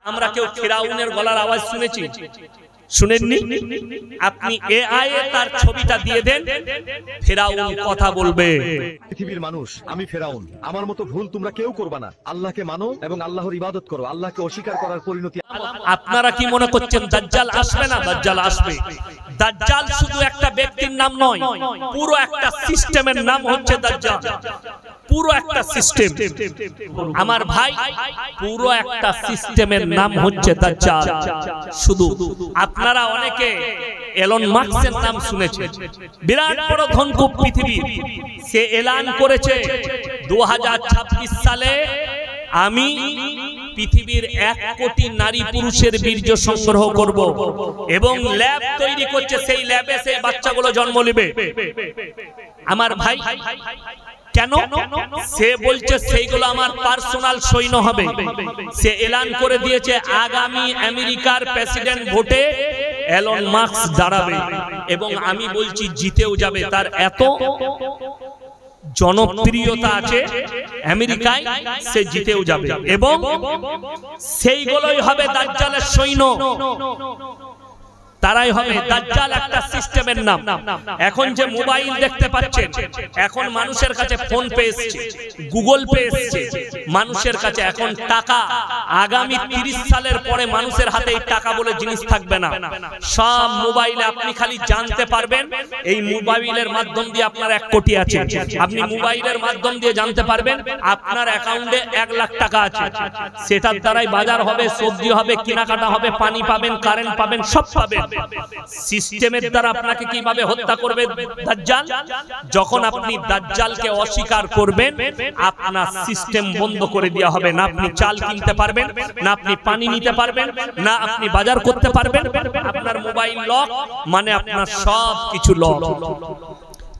আমরা কেউ ফিরাউনের গলার আওয়াজ শুনেছি? শুনেননি? আপনি এআই এ তার ছবিটা দিয়ে দেন, ফিরাউন কথা বলবে। পৃথিবীর মানুষ, আমি ফিরাউন, আমার মতো ভুল তোমরা কেউ করবে না। আল্লাহকে মানো এবং আল্লাহর ইবাদত করো। আল্লাহকে অস্বীকার করার পরিণতি। আপনারা কি মনে করছেন দাজ্জাল আসবে না? দাজ্জাল আসবে। দাজ্জাল শুধু একটা ব্যক্তির নাম নয়, পুরো একটা সিস্টেমের নাম হচ্ছে দাজ্জাল। পুরো একটা সিস্টেম আমার ভাই, পুরো একটা সিস্টেমের নাম হচ্ছে দাজ্জাল। শুধু আপনারা অনেকে এলন মাস্কের নাম শুনেছেন, বিরাট বড় ধনকুব পৃথিবী। সে এলান করেছে 2026 সালে আমি পৃথিবীর 1 কোটি নারী পুরুষের বীর্য সংগ্রহ করব এবং ল্যাব তৈরি করছে, সেই ল্যাবে সেই বাচ্চাগুলো জন্ম নেবে। আমার ভাই কেন? সে বলছে সেইগুলো আমার পার্সোনাল সৈন্য হবে। সে এলান করে দিয়েছে আগামী আমেরিকার প্রেসিডেন্ট ভোটে এলন মাস্ক দাঁড়াবে এবং আমি বলছি জিতেও যাবে। তার এত জনপ্রিয়তা আছে আমেরিকায়, সে জিতেও যাবে এবং সেইগুলোই হবে দাজ্জালের সৈন্য। তারাই হবে দাজ্জাল। একটা সিস্টেমের নাম। এখন যে মোবাইল দেখতে পাচ্ছেন, এখন মানুষের কাছে ফোন পে এসেছে, গুগল পে এসেছে, মানুষের কাছে এখন টাকা। আগামী 30 সালের পরে মানুষের হাতে এই টাকা বলে জিনিস থাকবে না। সব মোবাইলে আপনি খালি জানতে পারবেন এই মোবাইলের মাধ্যম দিয়ে আপনার 1 কোটি আছে। আপনি মোবাইলের মাধ্যম দিয়ে জানতে পারবেন আপনার অ্যাকাউন্টে 1 লাখ টাকা আছে। সেটার দ্বারাই বাজার হবে, সবজি হবে, কেনাকাটা হবে, পানি পাবেন, কারেন্ট পাবেন, সব পাবেন। সিস্টেমের দ্বারা আপনাকে কিভাবে হত্যা করবে দাজ্জাল? যখন আপনি দাজ্জালকে অস্বীকার করবেন, আপনার সিস্টেম বন্ধ করে দেওয়া হবে। না আপনি চাল কিনতে পারবেন, না আপনি পানি নিতে পারবেন, না আপনি বাজার করতে পারবেন। আপনার মোবাইল লক, মানে আপনার সব কিছু লক।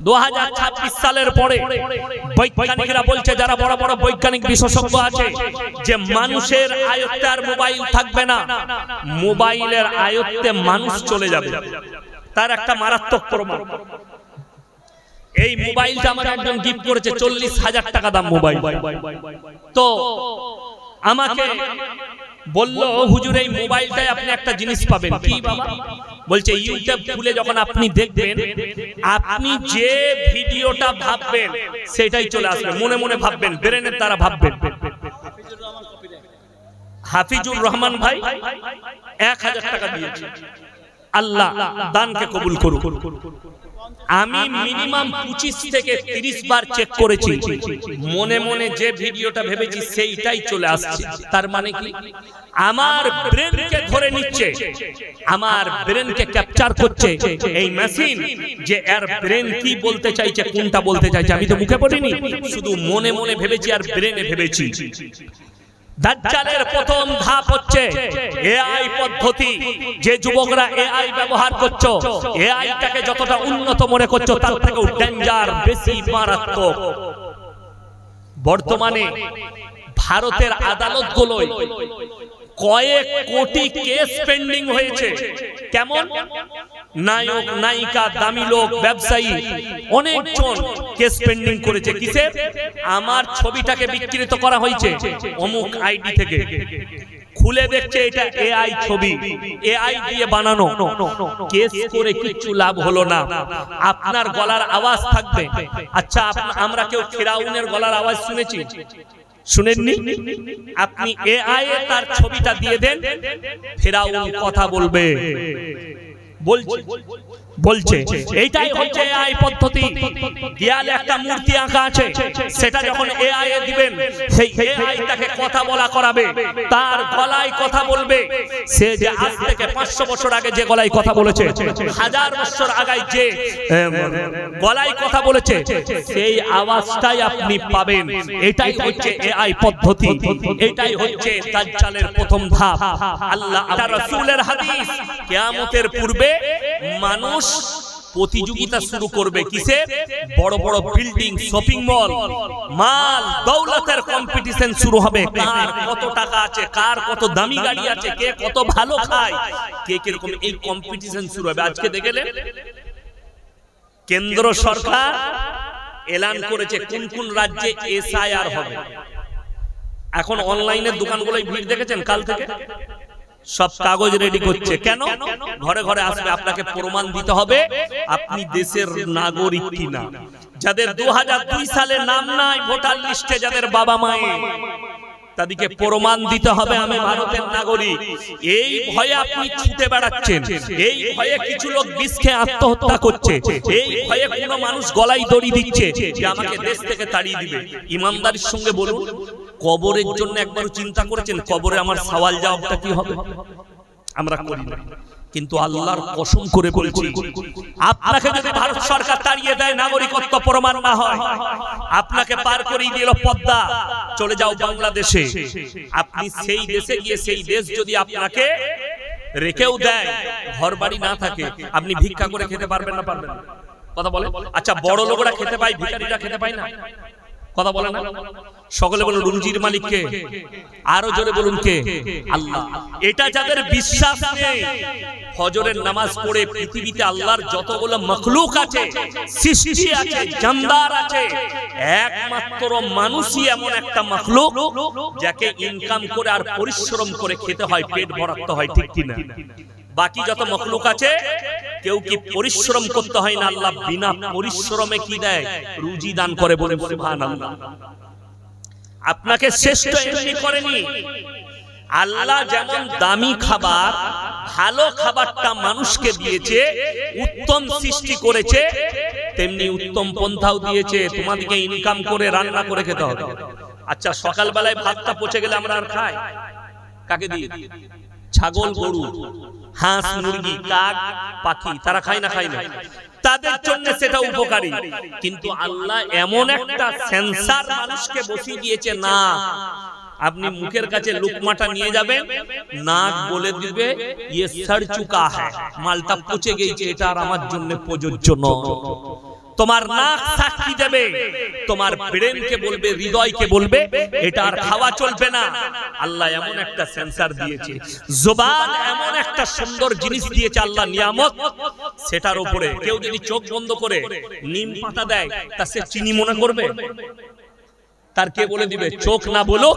2026 সালের পরে বৈজ্ঞানিকরা বলছে, যারা বড় বড় বৈজ্ঞানিক বিশেষজ্ঞ আছে, যে মানুষের আয়ত্তে আর মোবাইল থাকবে না, মোবাইলের আয়ত্তে মানুষ চলে যাবে। তার একটা মারাত্মক প্রমাণ। এই মোবাইলটা আমার একজন গিফট করেছে, 40,000 টাকা দাম মোবাইল। তো আমাকে বললো, হুজুর এই মোবাইলটায় আপনি একটা জিনিস পাবেন। কি বাবা? বলছে ইউটিউব খুলে যখন আপনি দেখবেন, আপনি যে ভিডিওটা ভাববেন সেটাই চলে আসবে। মনে মনে ভাববেন, ব্রেনের দ্বারা ভাববেন। হাফিজুর রহমান ভাই 1000 টাকা দিয়েছে। আল্লাহ দানকে কবুল করুন। আমি মিনিমাম 25 থেকে 30 বার চেক করেছি, মনে মনে যে ভিডিওটা ভেবেছি সেইটাই চলে আসছে। তার মানে কি? আমার ব্রেনকে ধরে নিচ্ছে, আমার ব্রেনকে ক্যাপচার করছে এই মেশিন, যে এর ব্রেন কি বলতে চাইছে, কোনটা বলতে চাইছে। আমি তো মুখে পড়িনি, শুধু মনে মনে ভেবেছি আর ব্রেনে ভেবেছি। দাজ্জালের প্রথম ধাপ হচ্ছে এআই পদ্ধতি। যে যুবকরা এআই ব্যবহার করছো, এআইটাকে যতটা উন্নত মনে করছো, তার থেকেও ডেঞ্জার, বেশি মারাত্মক। বর্তমানে ভারতের আদালতগুলোয় কয়েক কোটি কেস পেন্ডিং হয়েছে। কেমন? নায়ক, নায়িকা, দামি লোক, ব্যবসায়ী, অনেকজন কেস পেন্ডিং করেছে। কিসে? আমার ছবিটাকে বিকৃত করা হয়েছে অমুক আইডি থেকে। খুলে দেখছে এটা এআই ছবি, এআই দিয়ে বানানো। কেস করে কিছু লাভ হলো না। আপনার গলার আওয়াজ থাকবে। আচ্ছা, আমরা কেউ ফিরাউনের গলার আওয়াজ শুনেছি? শুনেননি? আপনি এআই এ তার ছবিটা দিয়ে দেন, ফিরাউন কথা বলবে। বলছে এইটাই হচ্ছে এআই পদ্ধতি। দেয়ালে একটা মূর্তি আঁকা আছে, সেটা যখন এআই এ দিবেন, সেই এআইটাকে কথা বলা করাবে, তার গলায় কথা বলবে। সে যে আজ থেকে 500 বছর আগে যে গলায় কথা বলেছে, 1000 বছর আগে যে গলায় কথা বলেছে, সেই আওয়াজটাই আপনি পাবেন। এটাই হচ্ছে এআই পদ্ধতি। এটাই হচ্ছে দাজ্জালের প্রথম ধাপ। আল্লাহ আর রাসূলের হাদিস, কিয়ামতের পূর্বে মানুষ প্রতিযোগিতা শুরু করবে। কিসে? বড় বড় বিল্ডিং, শপিং মল, মাল দৌলতের কম্পিটিশন শুরু হবে। কার কত টাকা আছে, কার কত দামি গাড়ি আছে, কে কত ভালো খায়, কে কিরকম, এই কম্পিটিশন শুরু হবে। আজকে দেখলেন কেন্দ্র সরকার এলান করেছে কোন কোন রাজ্যে এসআইআর হবে। এখন অনলাইনের দোকানগুলোই ভিড় দেখেছেন কাল থেকে সব কাগজ রেডি করছে কেন ঘরে ঘরে আসবে আপনাকে প্রমাণ দিতে হবে আপনি দেশের নাগরিক কিনা যাদের 2002 সালে নাম নাই ভোটার লিস্টে যাদের বাবা মায়ের তাদেরকে প্রমাণ দিতে হবে আমি ভারতের নাগরিক এই ভয়ে আপনি ছুটে বেড়াচ্ছেন এই ভয়ে কিছু লোক বিষ খেয়ে আত্মহত্যা করছে এই ভয়ে কোনো মানুষ গলায় দড়ি দিচ্ছে যে আমাকে দেশ থেকে তাড়িয়ে দিবে ইমানদারির সঙ্গে বলুন কবরের জন্য একবার চিন্তা করেছেন কবরে আমার সওয়াল জবাবটা কি হবে আমরা করি না কিন্তু আল্লাহর কসম করে বলছি আপনাকে যদি ভারত সরকার তাড়িয়ে দেয় নাগরিকত্ব প্রমাণ না হয় আপনাকে পার করিয়ে দিল পদ্মা চলে যাও বাংলাদেশে আপনি সেই দেশে গিয়ে সেই দেশ যদি আপনাকে রেখেও দেয় ঘরবাড়ি না থাকে আপনি ভিক্ষা করে খেতে পারবেন না পারবেন না কথা বলে আচ্ছা বড় লোকরা খেতে পায় ভিখারিরা খেতে পায় না কথা বলে না সকলে বলুন রুজির মালিক কে আরো জোরে বলুন কে আল্লাহ এটা যাদের বিশ্বাস নেই ফজরের নামাজ পড়ে পৃথিবীতে আল্লাহর যতগুলো মাখলুক আছে সৃষ্টি আছে জানদার আছে একমাত্র মানুষই এমন একটা মাখলুক যাকে ইনকাম করে আর পরিশ্রম করে খেতে হয় পেট ভরাতে হয় ঠিক কি না বাকি যত মাখলুক আছে কেউ কি পরিশ্রম করতে হয় না আল্লাহ বিনা পরিশ্রমে কি দেয় রুজি দান করে বলে সুবহানাল্লাহ আপনাকে শ্রেষ্ঠ এমনি করেনি আল্লাহ যেমন দামি খাবার ভালো খাবারটা মানুষকে দিয়েছে উত্তম সৃষ্টি করেছে তেমনি উত্তম পন্থাও দিয়েছে তোমাদেরকে ইনকাম করে রান্না করে খেতে হবে আচ্ছা সকাল বেলায় ভাতটা পচে গেলে আমরা আর খাই কাকে দিই ছাগল গরু হাঁস মুরগি কাক পাখি তারা খায় না তাদের জন্য সেটা উপকারী কিন্তু আল্লাহ এমন একটা সেন্সর মানুষকে বসিয়ে দিয়েছে না আপনি মুখের কাছে লুকমাটা নিয়ে যাবেন নাক বলে দিবে ये सड़ चुका है মালটা পচে গেছে এটা আর আমার জন্য প্রযোজ্য নয় তোমার নাক সাক্ষী দেবে তোমার ব্রেনকে বলবে হৃদয়কে বলবে এটা আর খাওয়া চলবে না আল্লাহ এমন একটা সেন্সর দিয়েছে জবান এমন একটা সুন্দর জিনিস দিয়েছে আল্লাহ নিয়ামত সেটার উপরে কেউ যদি চোখ বন্ধ করে নিম পাতা দেয় তা সে চিনি মনে করবে তার কে বলে দিবে চোখ না বলো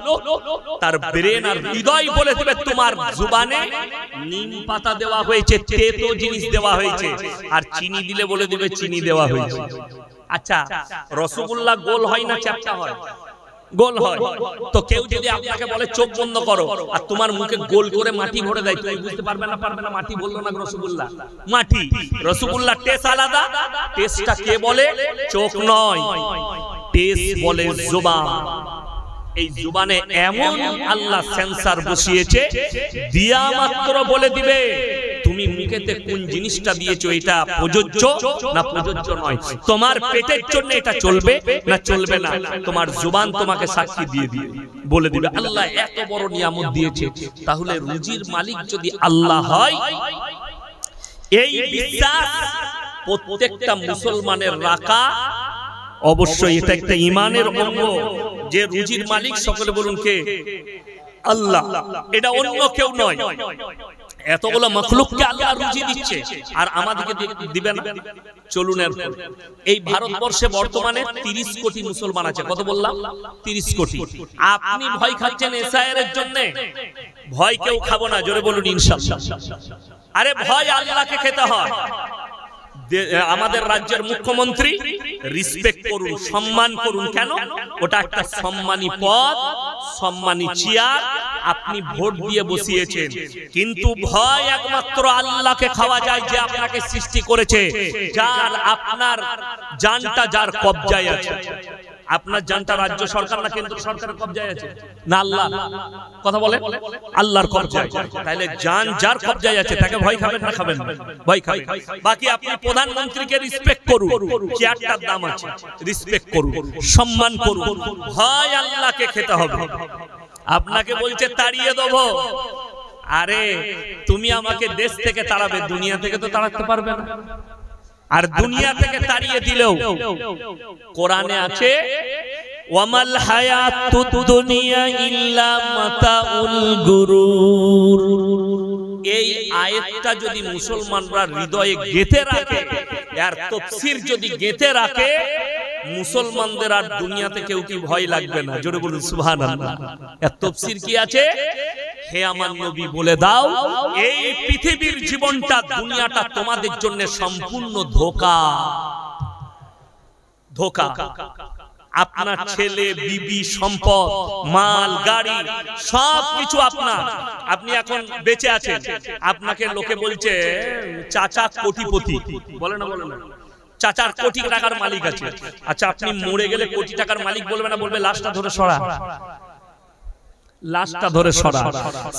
তার ব্রেন আর হৃদয় বলে দিবে তোমার জুবানে নিম পাতা দেওয়া হয়েছে তেতো জিনিস দেওয়া হয়েছে আর চিনি দিলে বলে দিবে চিনি দেওয়া হয়েছে আচ্ছা রসগোল্লা গোল হয় না চ্যাপ্টা হয় গোল হয় তো কেউ যদি আপনাকে বলে চোখ বন্ধ করো আর তোমার মুখে গোল করে মাটি ভরে দেয় তুমি বুঝতে পারবে না মাটি বললো না রসগোল্লা মাটি রসগোল্লা টেস্ট আলাদা টেস্টটা কে বলে চোখ নয় টেস্ট বলে জুবান এই জুবানে এমন আল্লাহ সেন্সর বসিয়েছে দিয়া মাত্র বলে দিবে তুমি মুখেতে কোন জিনিসটা দিয়েছো এটা প্রযোজ্য না প্রযোজ্য নয় তোমার পেটের জন্য এটা চলবে না চলবে না তোমার জুবান তোমাকে সাক্ষী দিয়ে দিবে বলে দিবে আল্লাহ এত বড় নিয়ামত দিয়েছে তাহলে রুজির মালিক যদি আল্লাহ হয় এই বিশ্বাস প্রত্যেকটা মুসলমানের রাখা অবশ্যই এটা একটা ঈমানের অঙ্গ যে রুজির মালিক সকলে বলুন কে আল্লাহ এটা অন্য কেউ নয় এতগুলো মাখলুককে আল্লাহ রুজি দিচ্ছে আর আমাদেরকে দিবেন চলুন এই ভারতবর্ষে বর্তমানে 30 কোটি মুসলমান আছে কত বললাম 30 কোটি আপনি ভয় খাচ্ছেন এসআইআর এর জন্য ভয় কেউ খাবো না জোরে বলুন ইনশাআল্লাহ আরে ভয় আল্লাহকে খেতে হয় আমাদের রাজ্যের মুখ্যমন্ত্রী রেসপেক্ট করুন সম্মান করুন কেন ওটা একটা সম্মানী পদ সম্মানী চেয়ার আপনি ভোট দিয়ে বসিয়েছেন কিন্তু ভয় একমাত্র আল্লাহকে খাওয়া যায় যে আপনাকে সৃষ্টি করেছে যার আপনার জানটা যার কবজায় আছে আপনার জানটা রাজ্য সরকার না কেন্দ্র সরকারের কবজায় আছে না আল্লাহ কথা বলে আল্লাহর কবজায় তাহলে জান যার কবজায় আছে তাকে ভয় খাবেন না খাবেন ভয় খাবেন বাকি আপনি প্রধানমন্ত্রীকে রেসপেক্ট করুন চেয়ারটার দাম আছে রেসপেক্ট করুন সম্মান করুন ভয় আল্লাহকে খেতে হবে আপনাকে বলছে তাড়িয়ে দেব আরে তুমি আমাকে দেশ থেকে তাড়াবে দুনিয়া থেকে তো তাড়াতে পারবে না আর দুনিয়া থেকে তাড়িয়ে দিলেও কোরআনে আছে ওয়ামাল হায়াতুদ দুনিয়া ইল্লা মাতাউল গুরুর এই আয়াতটা যদি মুসলমানরা হৃদয়ে গেঁথে রাখে আর তাফসীর যদি গেঁথে রাখে মুসলমানদের আর দুনিয়াতে কেউ কি ভয় লাগবে না? জোরে বলুন সুবহানাল্লাহ। এর তাফসীর কি আছে? হে আমার নবী বলে দাও, এই পৃথিবীর জীবনটা, দুনিয়াটা তোমাদের জন্য সম্পূর্ণ ধোঁকা। ধোঁকা। আপনার ছেলে, বিবি, সম্পদ, মাল, গাড়ি সবকিছু আপনার। আপনি এখন বেঁচে আছেন, আপনাকে লোকে বলছে চাচা কোটিপতি, বলে না? বলে না? চাচার কোটি টাকার মালিক আছে। আচ্ছা, আপনি মরে গেলে কোটি টাকার মালিক বলবে না? বলবে লাশটা ধরে সরা, লাশটা ধরে সরা।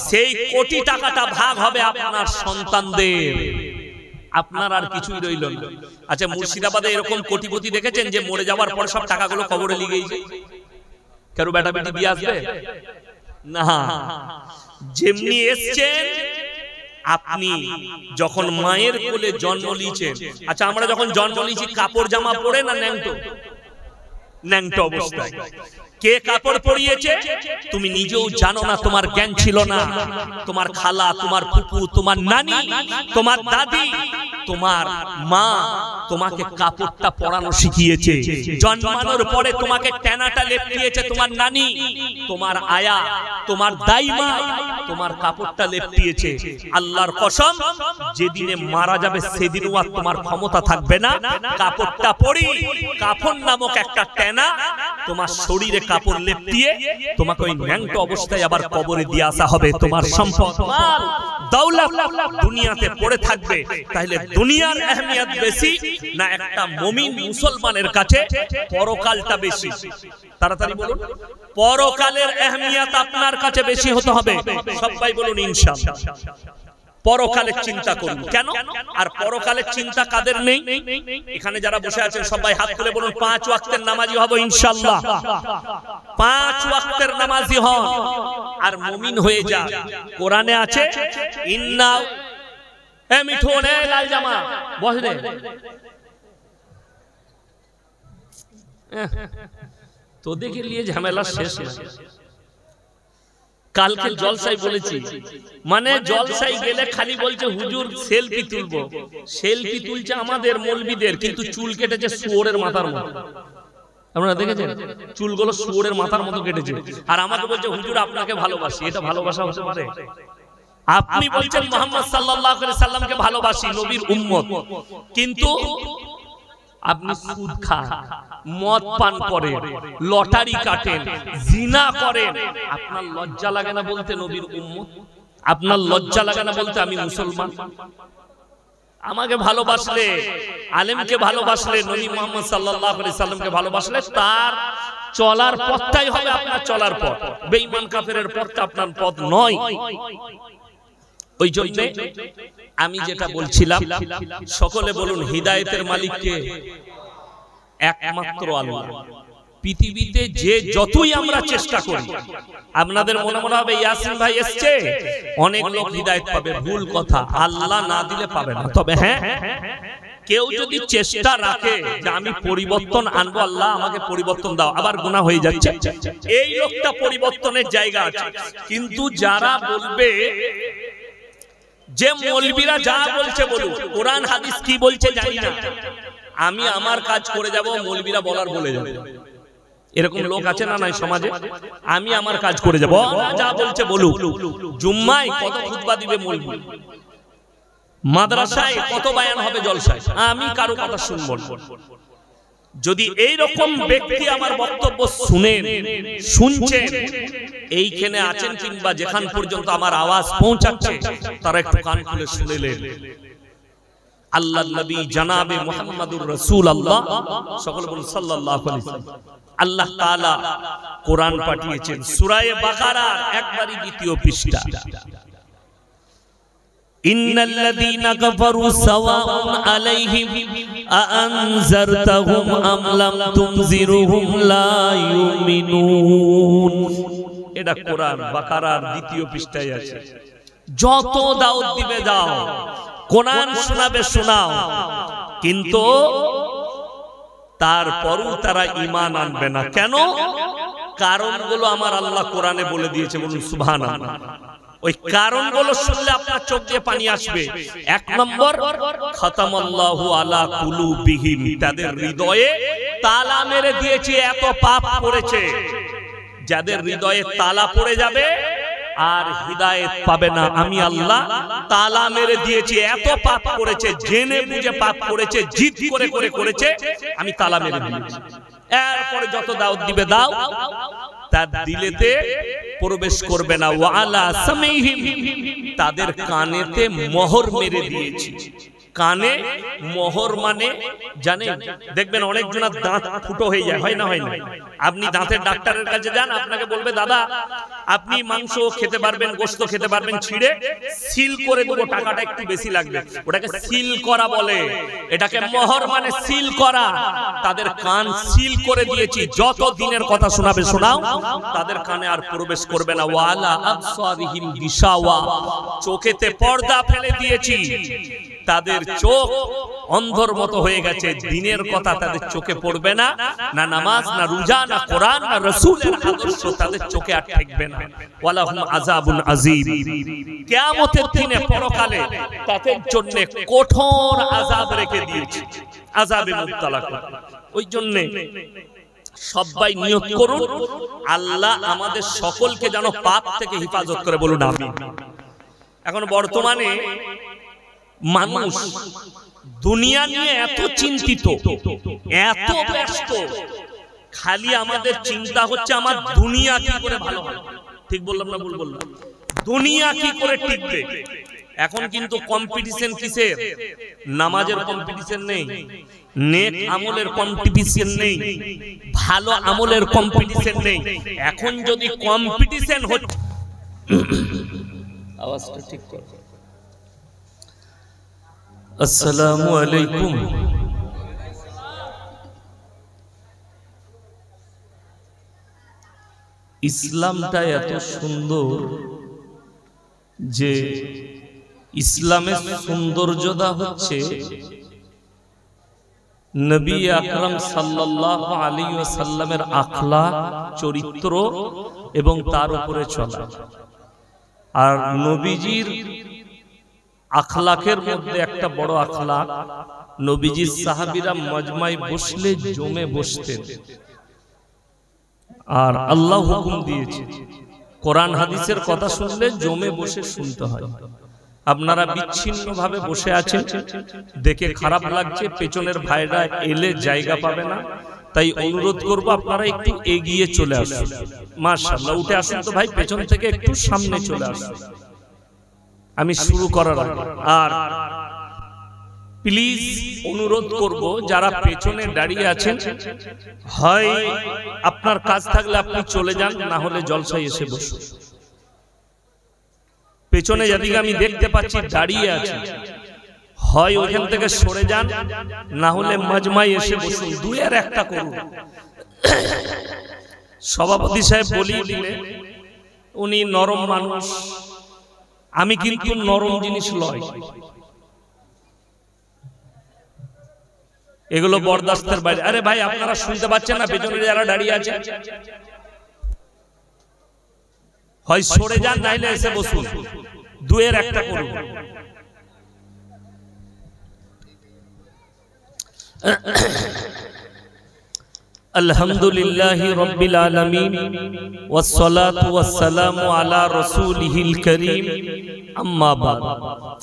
সেই কোটি টাকাটা ভাগ হবে আপনার সন্তানদের, আপনার আর কিছুই রইল না। আচ্ছা, মুর্শিদাবাদে এরকম কোটিপতি দেখেছেন যে মরে যাওয়ার পর সব টাকাগুলো কবরে লিগেই যায়? কারো বেটা বেটি দিয়ে আসবে না। যেমনি এসছেন, আপনি যখন মায়ের কোলে জন্ম নিয়েছেন, আচ্ছা আমরা যখন জন্ম নিয়েছি কাপড় জামা পরে না ন্যাংটো? ন্যাংটো অবস্থায়। কে কাপড় পরিয়েছে তুমি নিজেও জানো না, তোমার জ্ঞান ছিল না। তোমার খালা, তোমার ফুপু, তোমার নানি, তোমার দাদি, তোমার মা তোমাকে কাপড়টা পরানো শিখিয়েছে। জন্মানোর পরে তোমাকে টানাটা লেপটিয়েছে তোমার নানি, তোমার আয়া, তোমার দাইমা তোমার কাপড়টা লেপটিয়েছে। আল্লাহর কসম, যেদিনে মারা যাবে সেদিনও আর তোমার ক্ষমতা থাকবে না কাপড়টা পরি, কাফন নামক একটা টানা তোমার শরীরে কাপড় লেপটিয়ে তোমাকে ওই ন্যাংটো অবস্থায় আবার কবরে দিয়ে আসা হবে। তোমার সম্পদ, মাল, দৌলত দুনিয়াতে পড়ে থাকবে। তাহলে দুনিয়ার আহমিয়ত বেশি না একটা মুমিন মুসলমানের কাছে পরকালটা বেশি? তাড়াতাড়ি বলুন, পরকালের আহমিয়ত আপনার কাছে বেশি হতে হবে। সবাই বলুন ইনশাআল্লাহ। পরকালের চিন্তা করুন। কেন? আর পরকালের চিন্তা কাদের নেই? এখানে যারা বসে আছেন সবাই হাত তুলে বলুন 5 ওয়াক্তের নামাজি হব ইনশাআল্লাহ। 5 ওয়াক্তের নামাজি হন আর মুমিন হয়ে যান। কোরআনে আছে ইন্না এ মিঠুন, এ লাল জামা বসরে, তো দেখে নিয়ে ঝামেলা শেষ না। কালকে জলসাই বলেছি, মানে জলসাই গেলে খালি বলছে হুজুর সেলফি তুলবো। সেলফি তুলছে আমাদের মৌলবীদের, কিন্তু চুল কেটেছে শুয়োরের মাথার মতো। আপনারা দেখেছেন চুলগুলো শুয়োরের মাথার মতো কেটেছে, আর আমাকে বলছে হুজুর আপনাকে ভালোবাসি। এটা ভালোবাসা হতে পারে? আপনি বলছেন মুহাম্মদ সাল্লাল্লাহু আলাইহি সাল্লামকে ভালোবাসি, নবীর উম্মত, কিন্তু আপনি সুদ খান, মদ পান করেন, লটারি কাটেন, জিনা করেন। আপনার লজ্জা লাগে না বলতে নবীর উম্মত? আপনার লজ্জা লাগে না বলতে আমি মুসলমান? আমাকে ভালোবাসলে, আলেমকে ভালোবাসলে, নবী মুহাম্মদ সাল্লাল্লাহু আলাইহি সাল্লামকে ভালোবাসলে তার চলার পথটাই হবে আপনার চলার পথ। বেঈমান কাফেরের পথটা আপনার পথ নয়। ওই জন্য আমি যেটা বলছিলাম, সকলে বলুন হিদায়েতের মালিক কে? একমাত্র আল্লাহ। পৃথিবীতে যে যতই আমরা চেষ্টা করি, আপনাদের মনে মনে হবে ইয়াসিন ভাই এসছে অনেক লোক হিদায়েত পাবে, ভুল কথা। আল্লাহ না দিলে পাবে না। তবে হ্যাঁ, কেউ যদি চেষ্টা রাখে যে আমি পরিবর্তন আনবো, আল্লাহ আমাকে পরিবর্তন দাও, আবার গুনাহ হয়ে যাচ্ছে, এই লোকটা পরিবর্তনের জায়গা আছে। কিন্তু যারা বলবে যে মৌলবীরা যা বলছে বলুক, কোরআন হাদিস কি বলছে জানি না, আমি আমার কাজ করে যাব, মৌলবীরা বলার বলে যাবে, এরকম লোক আছে না নাই সমাজে? আমি আমার কাজ করে যাব, যা বলছে বলুক। জুম্মায় কত খুতবা দিবে মৌলবী, মাদ্রাসায় কত বায়ান হবে, জলসায়, আমি কারো কথা শুনবো না। যদি এই রকম ব্যক্তি আমার বক্তব্য শুনেন, শুনছেন, এইখানে আছেন কিংবা যেখান পর্যন্ত আমার আওয়াজ পৌঁছাচ্ছে, তারা একটু কান খুলে শুনেলেন। আল্লাহর নবী জনাবে মুহাম্মদুর রাসূলুল্লাহ, সকলে বলুন সাল্লাল্লাহু আলাইহি ওয়াসাল্লাম, আল্লাহ তাআলা কোরআন পাঠিয়েছেন সূরা বাকারার একবারই ২য় পৃষ্ঠা। ইন্নাল্লাযীনা কাফারু সাওয়াউন আলাইহিম আআনজারতাহুম আম লাম তুনজিরুহুম লা ইউমিনুন। এটা কোরআন বাকারার ২য় পৃষ্ঠায় আছে। যত দাওয়াত দিবে দাও, কোরআন শোনাবে শোনাও, কিন্তু তারপরও তারা ঈমান আনবে না। কেন? কারণগুলো আমার আল্লাহ কোরআনে বলে দিয়েছে, বলুন সুবহানাল্লাহ। ওই কারণগুলো শুনলে আপনার চোখ দিয়ে পানি আসবে। এক নম্বর, খাতামাল্লাহু আলা কুলুবিহিম, তাদের হৃদয়ে তালা মেরে দিয়েছে, এত পাপ করেছে। যাদের হৃদয়ে তালা পড়ে যাবে আর হিদায়েত পাবে না, আমি আল্লাহ তালা মেরে দিয়েছি। এত পাপ করেছে, জেনে বুঝে পাপ করেছে, জিদ করে করে করেছে, আমি তালা মেরে দিয়েছি। এরপরে যত দাওয়াত দিবে দাও, তার দিলেতে প্রবেশ করবে না। ওয়া আলা সামিহিম, তাদের কানেতে মোহর মেরে দিয়েছি। কানে মোহর মানে জানেন, দেখবেন অনেক জনের দাঁত ফুটো হয়ে যায়, হয় না? হয় না? আপনি দাঁতের ডাক্তারের কাছে যান, আপনাকে বলবে দাদা আপনি মাংস খেতে পারবেন, গোশত খেতে পারবেন, ছিঁড়ে সিল করে দেবো, টাকাটা একটু বেশি লাগবে। ওটাকে সিল করা বলে, এটাকে মোহর মানে সিল করা। তাদের কান সিল করে দিয়েছি, যত দিনের কথা শোনাবে শোনাও, তাদের কানে আর প্রবেশ করবে না। ওয়ালা আবসারিহিম গিশাওয়া, চোখেতে পর্দা ফেলে দিয়েছি। তাদের চোখ অন্ধর মতো হয়ে গেছে, দিনের কথা তাদের চোখে পড়বে না, না নামাজ, না রোজা, না কোরআন, না রাসূলের আদর্শ তাদের চোখে আর ঠেকবে না। ওয়ালাহুম আযাবুন আযীম, কিয়ামতের দিনে পরকালে তাদের জন্য কঠোর আযাব রেখে দিয়েছে, আযাবে মুবতালা করে। ওই জন্য সবাই নিয়ত করুন, আল্লাহ আমাদের সকলকে যেন পাপ থেকে হেফাজত করে, বলুন আমিন। এখন বর্তমানে মানুষ দুনিয়া নিয়ে এত চিন্তিত, এত ব্যস্ত, খালি আমাদের চিন্তা হচ্ছে আমার দুনিয়া কি করে ভালো হয়। ঠিক বললাম না ভুল বললাম? দুনিয়া কি করে টিকবে। এখন কিন্তু কম্পিটিশন কিসের? নামাজের কম্পিটিশন নেই, নেক আমলের কম্পিটিশন নেই, ভালো আমলের কম্পিটিশন নেই। এখন যদি কম্পিটিশন হচ্ছে, আওয়াজটা ঠিক করো। আসসালামু আলাইকুম। ইসলামটা এত সুন্দর যে ইসলামের সৌন্দর্যতা হচ্ছে নবী আকরাম সাল্লাল্লাহু আলাইহি ওয়াসাল্লামের আখলাক, চরিত্র এবং তার উপরে চলা। আর নবীজির আখলাকের মধ্যে একটা বড় আখলাক, নবীজির সাহাবীরা মজমায় বসলে জমে বসতেন। আর আল্লাহ হুকুম দিয়েছে, কোরআন হাদিসের কথা শুনলে জমে বসে শুনতে হয়। আপনারা বিচ্ছিন্ন ভাবে বসে আছেন, দেখে খারাপ লাগছে, পেছনের ভাইরা এলে জায়গা পাবে না। তাই অনুরোধ করব আপনারা একটু এগিয়ে চলে আসুন। মাশাআল্লাহ, উঠে আসুন তো ভাই, পেছন থেকে একটু সামনে চলে আসুন আমি শুরু করার আগে। আর প্লিজ অনুরোধ করব, যারা পেছনে দাঁড়িয়ে আছেন, হয় আপনার কাজ থাকলে আপনি চলে যান, না হলে জলসায় এসে বসুন। পেছনে যেদিকে আমি দেখতে পাচ্ছি দাঁড়িয়ে আছে, হয় ওখান থেকে সরে যান, না হলে মজমায় এসে বসুন। দুইয়ের একটা করুন। সভাপতি সাহেব বলিয়ে দিলে, উনি নরম মানুষ, আমি কিন্তু নরম জিনিস লয়, এগুলো বরদাস্তের বাইরে। আরে ভাই আপনারা শুনতে পাচ্ছেন না? পেছনে যারা দাঁড়িয়ে আছে, হয় সরে যান, নাইলে এসে বসুন। দুয়ের একটা করুন। আলহামদুলিল্লাহি রাব্বিল আলামিন ওয়াসসালাতু ওয়াসসালামু আলা রাসূলিহিল কারীম, আম্মা বাদ।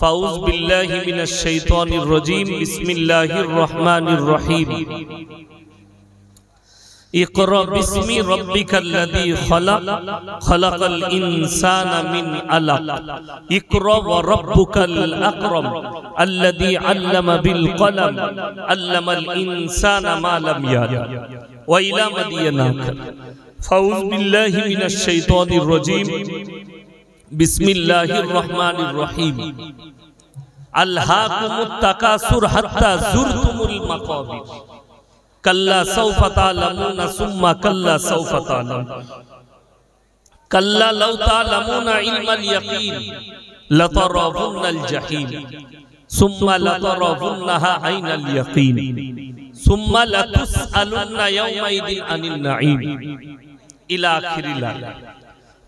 ফাউযু বিল্লাহি মিনাশ শাইতানির রাজীম। বিসমিল্লাহির রহমানির রহিম। ইকরা বিসমি রাব্বিকাল্লাযী খালাক, খালাকাল ইনসানা মিন আলাক। ইকরা ওয়া রাব্বুকাল আকরাম, আল্লাযী আল্লামা বিল কলম, আল্লামাল ইনসানা মা লাম ইয়ালাম। ওয়া ইলা মাদিয়ানা। ফাউযু বিল্লাহি মিনাশ শাইতানির রাজীম। বিসমিল্লাহির রহমানির রহিম। আলহাকুমুত তাকাসুর হাত্তা যুরতুমুল মাকাবির, কাল্লা সাউফা তা'লামুনা সুম্মা কাল্লা সাউফা তা'লামুন, কাল্লা লাউ তা'লামুনা ইলমাল ইয়াকিন লাতারাবুন্নাল জাহিম, সুম্মা লাতারাবুন্নাহা আইনাল ইয়াকিন, সুম্মা লাতুসআলুন্না ইয়াওমাইদিন আনিন নাঈম, ইলা আখিরিল আয়াত।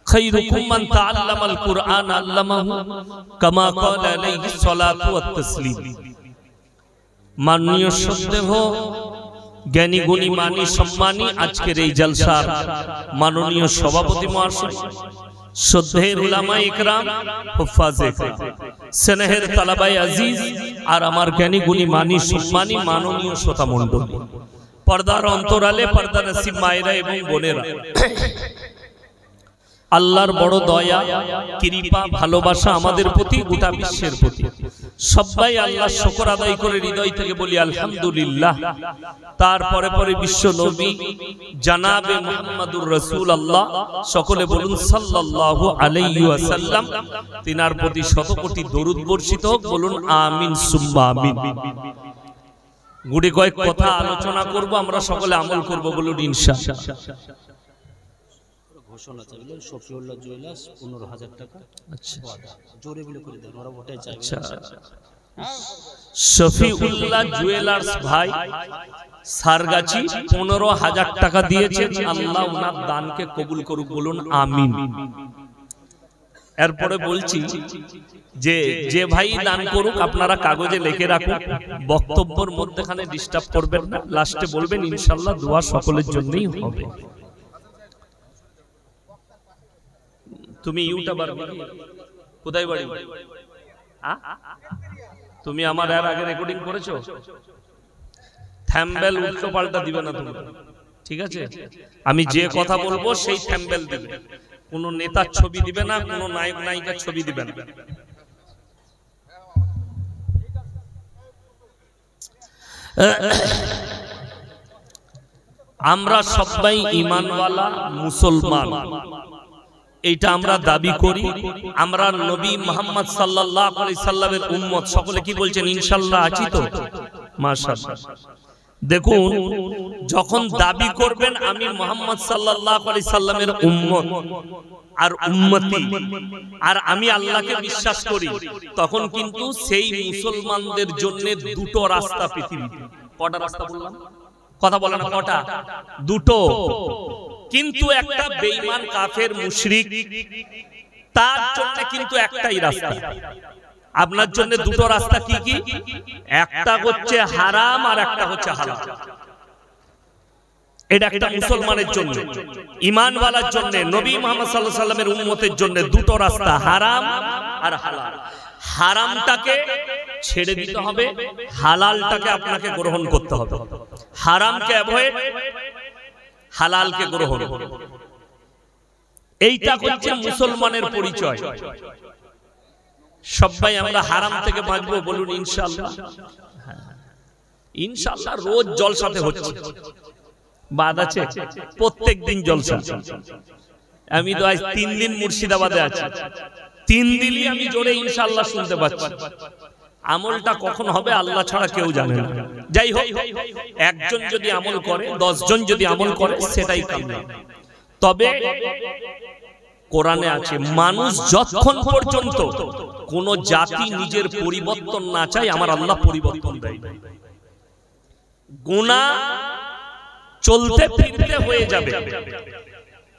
খায়রুকুম মান তাআল্লামাল কুরআন আল্লামাহু কামা ক্বালা আলাইহিস সালাতু ওয়াত তাসলিম। মাননীয় শ্রদ্ধেয় জ্ঞানী গুণী মানী সম্মানী আজকের এই জলসার মাননীয় সভাপতি মহাশয়, শ্রদ্ধেয় উলামায়ে ইকরাম, হুফাজে ইকরাম, স্নেহের তালাবায়ে আজিজ আর আমার জ্ঞানী গুণী মানী সম্মানী মাননীয় শ্রোতা মণ্ডলী, পর্দার অন্তরালে পর্দা নসিব মায়েরা এবং বোনেরা, আল্লাহর বড় দয়া কৃপা ভালোবাসা আমাদের প্রতি, গোটা বিশ্বের প্রতি। সবাই আল্লাহর শুকর আদায় করে হৃদয় থেকে বলি আলহামদুলিল্লাহ। তারপরে পরে বিশ্ব নবী জানাবে মুহাম্মাদুর রাসূলুল্লাহ, সকলে বলুন সাল্লাল্লাহু আলাইহি ওয়াসাল্লাম। তিনার প্রতি শত কোটি দরুদ বর্ষিত হোক, বলুন আমিন সুম্মা আমিন। গুটি কয়েক কথা আলোচনা করব, আমরা সকলে আমল করব, বলুন ইনশাআল্লাহ। ঘোষণা চাইলেন শফিউল্লাহ জুয়েলার্স 15,000 টাকা। আচ্ছা, জোরে বলে করে দেন, ওরা ওটাই চাই। আচ্ছা, শফিউল্লাহ জুয়েলার্স ভাই সারগাছি 15,000 টাকা দিয়েছেন। আল্লাহ ওনার দানকে কবুল করুক, বলুন আমিন। এরপরে বলছি যে যে ভাই দান করুক আপনারা কাগজে লিখে রাখুন, বক্তব্যের মধ্যখানে ডিস্টার্ব করবেন না, লাস্টে বলবেন ইনশাআল্লাহ দোয়া সকলের জন্যই হবে। তুমি ইউটিউবার কোথায় বাড়ি? তুমি আমার এর আগে রেকর্ডিং করেছো? থ্যাম্বেল উল্টো পাল্টা দিবে না তুমি, ঠিক আছে? আমি যে কথা বলবো সেই থ্যাম্বেল দিবে, কোন নেতার ছবি দিবে না, কোন নায়ক নায়িকার ছবি দিবে না। আমরা সবাই ঈমানওয়ালা মুসলমান, এইটা আমরা দাবি করি। আমরা নবী মুহাম্মদ সাল্লাল্লাহু আলাইহি সাল্লামের উম্মত। সকলে কি বলছেন? ইনশাআল্লাহ আছি তো? মাশাআল্লাহ। দেখুন, যখন দাবি করবেন আমি মুহাম্মদ সাল্লাল্লাহু আলাইহি সাল্লামের উম্মত আর উম্মতি, আর আমি আল্লাহকে বিশ্বাস করি, তখন কিন্তু সেই মুসলমানদের জন্য দুটো রাস্তা পৃথিবীতে। কটা রাস্তা বললাম? কথা বলে না কটা? দুটো। কিন্তু একটা বেঈমান কাফের মুশরিক, তার জন্য কিন্তু একটাই রাস্তা। আপনার জন্য দুটো রাস্তা কি কি? একটা হচ্ছে হারাম আর একটা হচ্ছে হালাল। এটা একটা মুসলমানের জন্য, ঈমানওয়ালার জন্য, নবী মুহাম্মদ সাল্লাল্লাহু আলাইহি সাল্লামের উম্মতের জন্য দুটো রাস্তা, হারাম আর হালাল। হারামটাকে ছেড়ে দিতে হবে, হালালটাকে আপনাকে গ্রহণ করতে হবে। হারামকে অ্যাভয়েড, হালালকে গ্রহণ। এইটা হচ্ছে মুসলমানের পরিচয়। সবাই আমরা হারাম থেকে বাঁচবো, বলুন ইনশাআল্লাহ। ইনশাআল্লাহ রোজ জলসাতে হচ্ছে, বাদ আছে প্রত্যেকদিন জলসা। আমি তো আজ 3 দিন মুর্শিদাবাদে আছি, 3 দিনই আমি জোরে ইনশাআল্লাহ শুনতে পাচ্ছি। আমলটা কখন হবে আল্লাহ ছাড়া কেউ জানে না। যাই হোক, একজন যদি আমল করে, 10 জন যদি আমল করে, সেটাই কামনা। তবে কোরআনে আছে, মানুষ যতক্ষণ পর্যন্ত কোন জাতি নিজের পরিবর্তন না চায়, আমার আল্লাহ পরিবর্তন দেয়। গুনাহ চলতে ফিরতে হয়ে যাবে,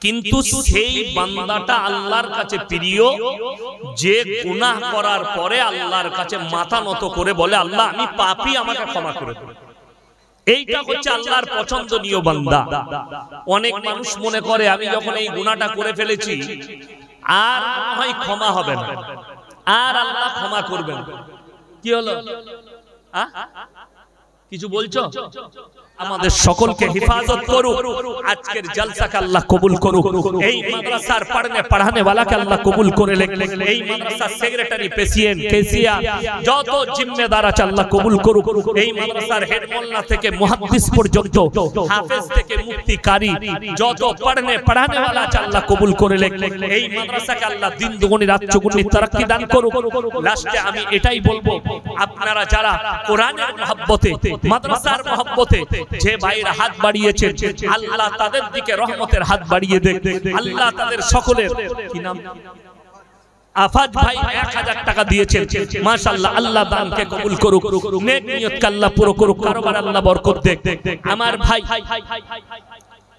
কিন্তু সেই বান্দাটা আল্লাহর কাছে প্রিয় যে গুনাহ করার পরে আল্লাহর কাছে মাথা নত করে বলে, আল্লাহ আমি পাপী, আমাকে ক্ষমা করে দিন। এইটা হচ্ছে আল্লাহর পছন্দনীয় বান্দা। অনেক মানুষ মনে করে আমি যখন এই গুনাহটা করে ফেলেছি আর হয় ক্ষমা হবে না, আর আল্লাহ ক্ষমা করবেন। কি হলো? কিছু বলছো? আমাদের সকলকে হেফাজত করুক, আজকের জলসাকে আল্লাহ কবুল করুক। এই মাদ্রাসার পড়ানে ওয়ালাকে আল্লাহ কবুল করে লেখ। এই মাদ্রাসার সেক্রেটারি, প্রেসিডেন্ট, কেসিয়া, যত জিম্মেদার আছে আল্লাহ কবুল করুক। এই মাদ্রাসার হেড মোল্লা থেকে মুহাদ্দিস পর্যন্ত, হাফেজ থেকে মুফতি কারি, যত পড়ানে ওয়ালা আছে আল্লাহ কবুল করে লেখ। এই মাদ্রাসাকে আল্লাহ দিন দুগুনি রাত চৌগুনি তারাক্কি দান করুক। লাস্টে আমি এটাই বলবো, আপনারা যারা কোরআনের মহব্বতে, মাদ্রাসার মহব্বতে যে ভাইরা হাত বাড়িয়েছেন, আল্লাহ তাদের দিকে রহমতের হাত বাড়িয়ে দেন। আল্লাহ তাদের সকলের, কি নাম? আফাজ ভাই 1000 টাকা দিয়েছেন, মাশাআল্লাহ, আল্লাহ দানকে কবুল করুক, নেক নিয়তকে আল্লাহ পুরো করুক, কারবার আল্লাহ বরকত দেখ। আমার ভাই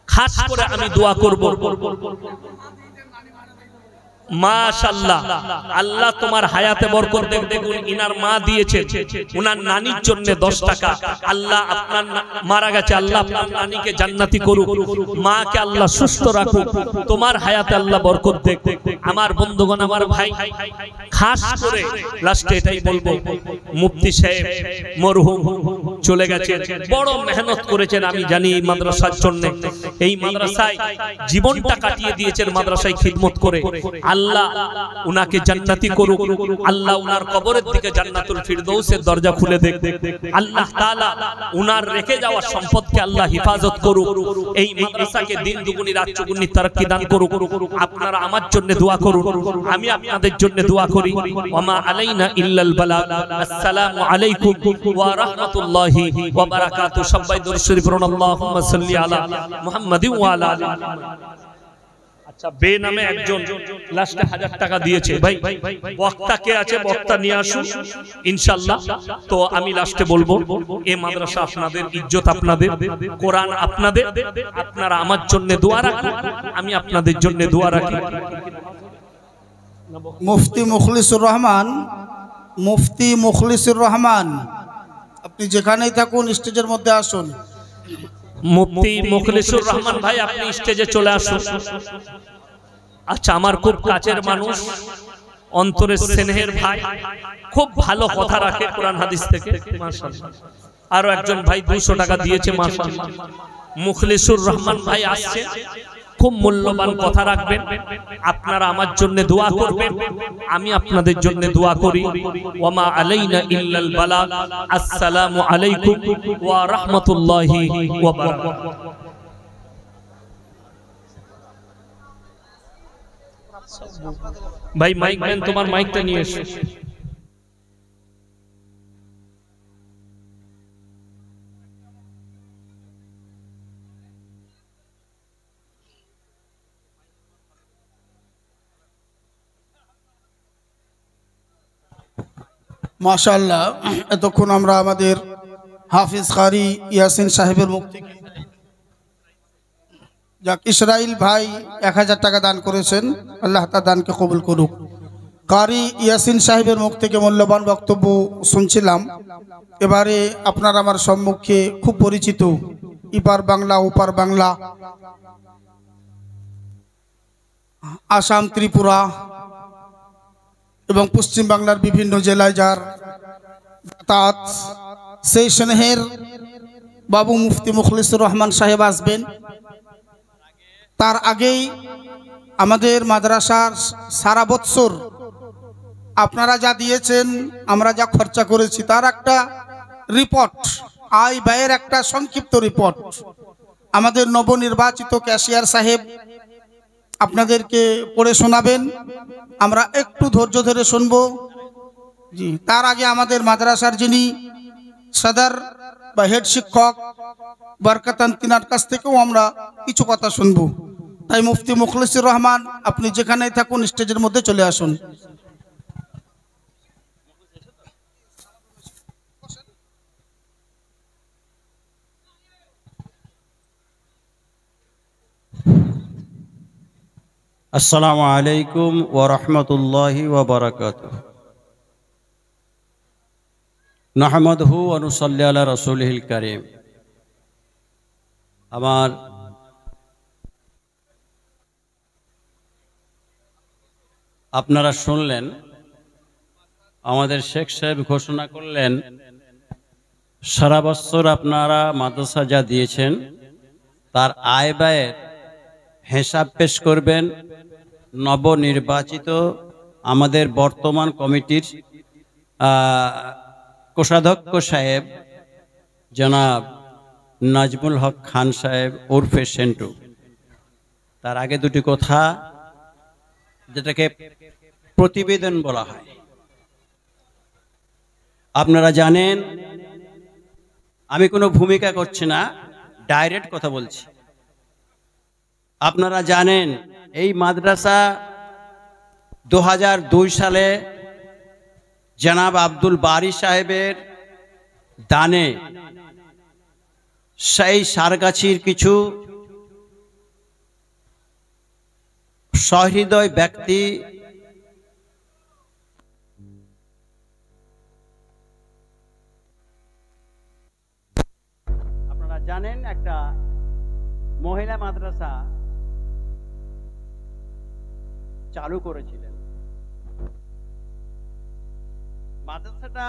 খাস করে আমি দোয়া করব, মাশাআল্লাহ, আল্লাহ তোমার হায়াতে বরকত দেখ। দেখুন ইনার মা দিয়েছে উনার নানির জন্য 10 টাকা। আল্লাহ আপনার মারা গেছে, আল্লাহ আপনার নানিকে জান্নাতি করুক, মাকে আল্লাহ সুস্থ রাখুক, তোমার হায়াতে আল্লাহ বরকত দেখ। আমার বন্ধুগণ, আমার ভাই, খাস করে লাস্টে এটাই বলবো, মুফতি সাহেব মরহুম চলে গেছেন, বড় মেহনত করেছেন আমি জানি এই মাদ্রাসার জন্য। এই মাদ্রাসায় জীবনটা কাটিয়ে দিয়েছেন মাদ্রাসায় খিদমত করে। আল্লাহ উনাকে জান্নাতি করুক, আল্লাহ উনার কবরের দিকে জান্নাতুল ফিরদৌসের দরজা খুলে দেখ। আল্লাহ তাআলা উনার রেখে যাওয়া সম্পদকে আল্লাহ হিফাজত করুক, এই মাদ্রাসাকে দিন দুগুনি রাত চৌগুনি তারাক্কি দান করুক। আপনারা আমার জন্য দোয়া করুন, আমি আপনাদের জন্য দোয়া করি। ওয়ামা আলাইনা ইল্লাল বালাগ। আসসালামু আলাইকুম ওয়া রাহমাতুল্লাহি ওয়া বারাকাতুহু। সবাই দরুদ শরীফ পড়ুন, আল্লাহুম্মা সাল্লি আলা মুহাম্মাদিন ওয়া আলা আলি মুহাম্মাদ। আচ্ছা, বেনামে একজন লাস্টে 1000 টাকা দিয়েছে। ভাই বক্তা কে আছে, বক্তা নিয়ে আসুন ইনশাআল্লাহ। তো আমি লাস্টে বলবো, এই মাদ্রাসা আপনাদের, ইজ্জত আপনাদের, কোরআন আপনাদের, আপনারা আমার জন্য দোয়া রাখুন, আমি আপনাদের জন্য দোয়া রাখি। মুফতি মুখলিসুর রহমান, মুফতি মুখলিসুর রহমান, আপনি যেখানেই থাকুন স্টেজের মধ্যে আসুন। মুফতি মুখলিসুর রহমান ভাই, আপনি স্টেজে চলে আসুন। আচ্ছা, আমার খুব কাছের মানুষ, অন্তরের স্নেহের ভাই, খুব ভালো কথা রাখে কোরআন হাদিস থেকে, মাশাআল্লাহ। আরো একজন ভাই 200 টাকা দিয়েছে, মাশাআল্লাহ। মুখলিসুর রহমান ভাই আসছে, খুব মূল্যবান কথা রাখবেন। আপনারা আমার জন্য দোয়া করবেন, আমি আপনাদের জন্য দোয়া করি। ওয়ামা আলাইনা ইল্লাল বালাগ। আসসালামু আলাইকুম ওয়া রাহমাতুল্লাহি ওয়া বারাকাতুহু। ভাই মাইক ম্যান, তোমার মাইকটা নিয়ে এসো। মাশাআল্লাহ, এতক্ষণ আমরা আমাদের হাফিজ কারি ইয়াসিন সাহেবের মুখ থেকে, যাক ইসরাইল ভাই 1000 টাকা দান করেছেন, আল্লাহ তার দানকে কবুল করুক। কারি ইয়াসিন সাহেবের মুখ থেকে মূল্যবান বক্তব্য শুনছিলাম। এবারে আপনার আমার সম্মুখে খুব পরিচিত, ইপার বাংলা ওপার বাংলা, আসাম, ত্রিপুরা এবং পশ্চিম বাংলার বিভিন্ন জেলায় যার যাতায়াত, সেই স্নেহের বাবু মুফতি মুখলিসুর রহমান সাহেব আসবেন। তার আগেই আমাদের মাদ্রাসার সারা বৎসর আপনারা যা দিয়েছেন, আমরা যা খরচা করেছি, তার একটা রিপোর্ট, আয় ব্যয়ের একটা সংক্ষিপ্ত রিপোর্ট আমাদের নবনির্বাচিত ক্যাশিয়ার সাহেব আপনাদেরকে পড়ে শোনাবেন। আমরা একটু ধৈর্য ধরে শুনব। জি, তার আগে আমাদের মাদ্রাসার যিনি সদর বা হেড শিক্ষক বরকতান, তিনার কাছ থেকেও আমরা কিছু কথা শুনব। তাই মুফতি মুখলিসুর রহমান, আপনি যেখানেই থাকুন স্টেজের মধ্যে চলে আসুন। আসসালামু আলাইকুম ওয়া রাহমাতুল্লাহি ওয়া বারাকাতুহু। নাহমাদুহু ওয়া নুসাল্লি আলা রাসূলিহিল কারীম। আপনারা শুনলেন, আমাদের শেখ সাহেব ঘোষণা করলেন, সারা বছর আপনারা মাদ্রাসা যা দিয়েছেন তার আয় ব্যয়ের হিসাব পেশ করবেন নবনির্বাচিত আমাদের বর্তমান কমিটির কোষাধ্যক্ষ সাহেব জনাব নাজমুল হক খান সাহেব ওরফে সেন্টু। তার আগে দুটি কথা, যেটাকে প্রতিবেদন বলা হয়। আপনারা জানেন, আমি কোনো ভূমিকা করছি না, ডাইরেক্ট কথা বলছি। আপনারা জানেন এই মাদ্রাসা 2002 সালে জনাব আব্দুল বারী সাহেবের দানে সেই সারগাছির কিছু সহৃদয় ব্যক্তি জানেন একটা মহিলা মাদ্রাসা চালু করেছিলেন। মাদ্রাসাটা